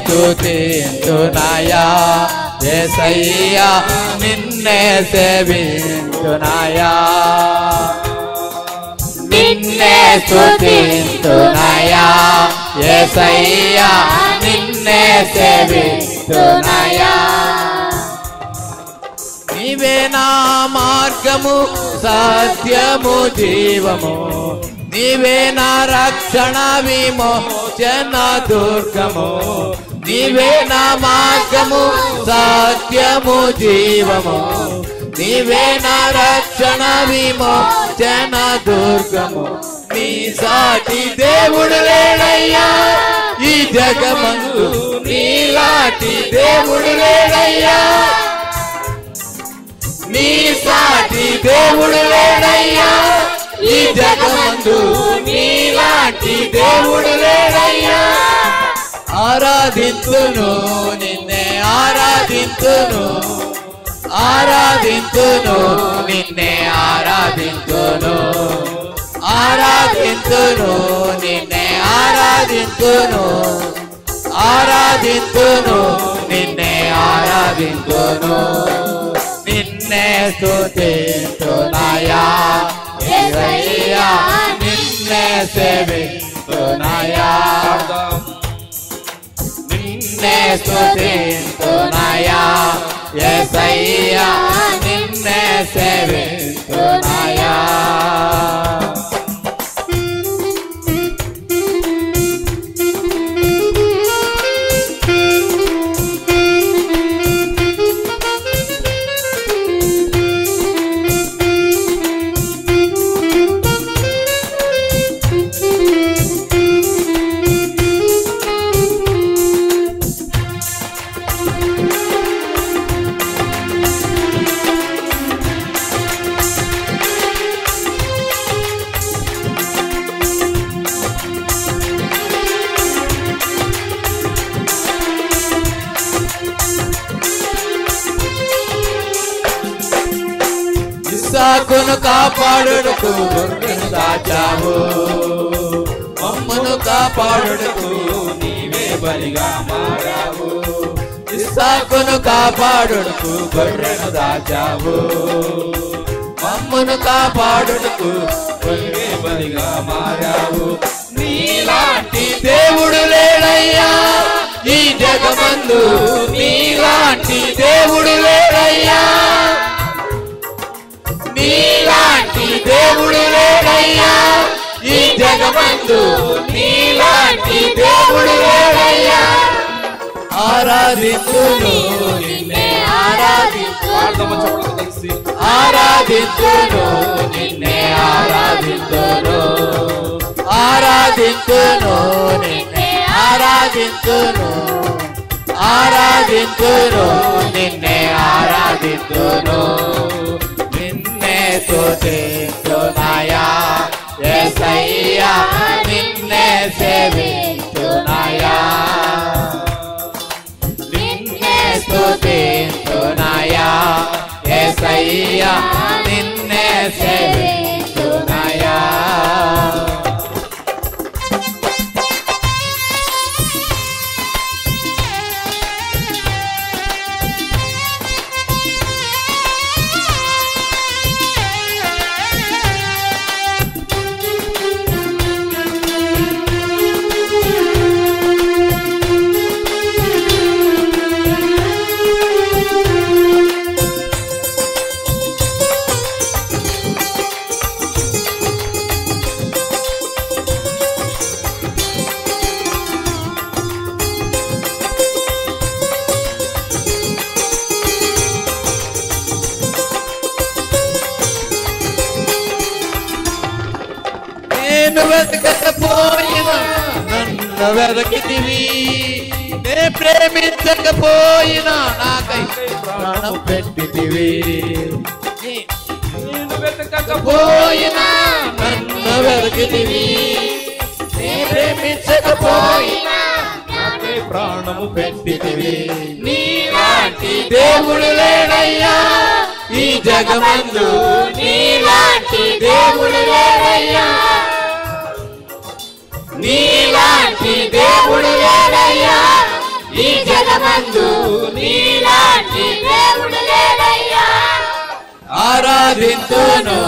స్తుతింతునయ్యా యేసయ్యా నిన్నే సేవింతునయ్యా నిన్నే స్తుతింతునయ్యా యేసయ్యా నిన్నే సేవింతునయ్యా నీవే నా మార్గము సత్యము జీవము నీవే నా రక్షణ విమోచన దుర్గము నీవే నా మార్గము సత్యము జీవము నీవే నా రక్షణ విమోచన దుర్గము నీ సాటి దేవుడు లేడయ్యా ఈ జగమందు నీలాంటి దేవుడు లేడయ్యా నీ సాటి దేవుడు లేడయ్యా ఈ జగమందు నీలాంటి దేవుడు లేడయ్యా ఆరాధింతును నిన్నే ఆరాధింతును ఆరాధింతును నిన్నే ఆరాధింతును ఆరాధింతును నిన్నే ఆరాధింతును ఆరాధింతును నిన్నే ఆరాధింతును నిన్నే స్తుతింతునయ్యా యేసయ్యా నిన్నే సేవింతునయ్యా నిన్నే స్తుతింతునయ్యా యేసయ్యా నిన్నే సేవింతునయ్యా ఇస్సాకును కాపాడుటకు గొర్రెను దాచావు మమ్మను కాపాడుటకు నీవే బలిగా మారావు ఇస్సాకును కాపాడుటకు గొర్రెను దాచావు మమ్మను కాపాడుటకు నీవే బలిగా మారావు నీలాంటి దేవుడు లేడయ్యా ఈ జగమందు నీలాంటి దేవుడు లేడయ్యా నీలాంటి దేవుడు లేడయ్యా ఈ జగమందు నీలాంటి దేవుడు లేడయ్యా ఆరాధింతును నిన్నే ఆరాధింతును నిన్నే ఆరాధింతును ఆరాధింతును నిన్నే ఆరాధింతును ఆరాధింతును నిన్నే ఆరాధింతును స్తుతింతునయ్యా యేసయ్యా నిన్నే సేవింతునయ్యా నిన్నే స్తుతింతునయ్యా యేసయ్యా నిన్నే సేవింతునయ్యా నేను వెతకపోయినా నన్ను వెతకితివి నే ప్రేమించకపోయినా నాకై ప్రాణం పెట్టితివి నేను వెతకపోయినా నన్ను వెతకితివి నే ప్రేమించకపోయినా నాకై ప్రాణము పెట్టితివి నీలాంటి దేవుడు లేడయ్యా ఈ జగమందు నీలాంటి దేవుడు లేడయ్యా నీలాంటి దేవుడు లేడయ్యా ఆరాధింతును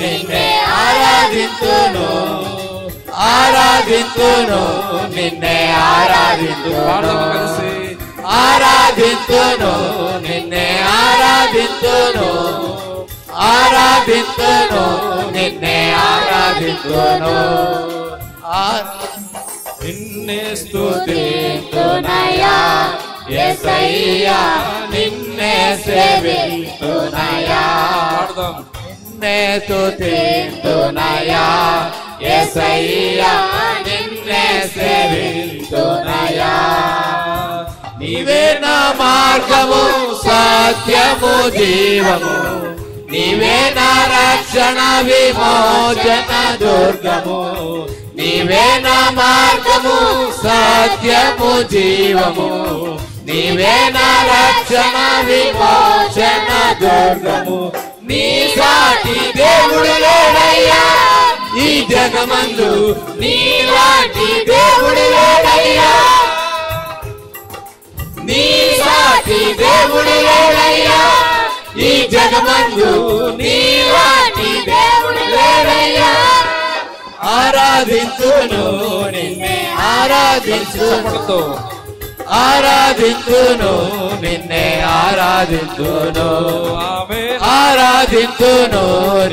నిన్నే ఆరాధింతును ఆరాధింతును నిన్నే ఆరాధింతును ఆరాధింతును నిన్నే ఆరాధింతును ఆరాధింతును నిన్నే ఆరాధింతును నిన్నే స్తుతింతునయ్యా యేసయ్యా నిన్నే సేవింతునయ్యా నిన్నే స్తుతింతునయ్యా యేసయ్యా నిన్నే సేవింతునయ్యా నీవే నా మార్గము సత్యము జీవము నీవే నా రక్షణ విమోచన దుర్గము నీవే నా మార్గము సత్యము జీవము నీవే నా రక్షణ విమోచన దుర్గము నీ సాటి దేవుడు లేడయ్యా ఈ జగమందు నీలాంటి దేవుడు లేడయ్యా నీ సాటి దేవుడు లేడయ్యా ఈ జగమందు నీలాంటి దేవుడు లేడయ్యా ఆరాధింతును నిన్నే ఆరాధించును ఆరాధింతును నిన్నే ఆరాధింతును ఆరాధింతును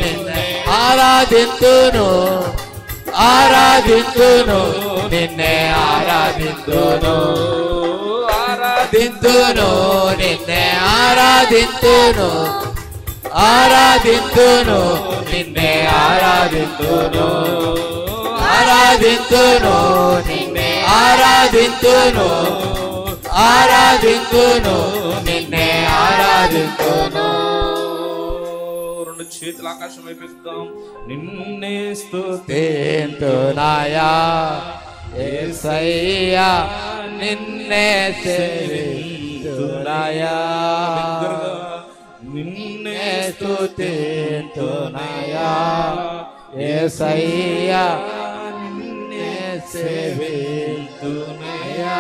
నిన్నే ఆరాధింతును ఆరాధింతును నిన్నే ఆరాధింతును ఆరాధింతును నిన్నే ఆరాధింతును ఆరాధింతును నిన్నే ఆరాధింతును ఆరాధింతును నిన్నే ఆరాధింతును ఆరాధింతును నిన్నే ఆరాధింతును రెండు చేతులు ఆకాశం వైపిస్తాం నిన్నే స్తుతింతునయ్యా యేసయ్యా నిన్నే సేవింతునయ్యా నిన్నే స్తుతింతునయ్యా యేసయ్యా నిన్నే సేవింతునయ్యా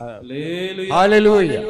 హల్లెలూయా హల్లెలూయా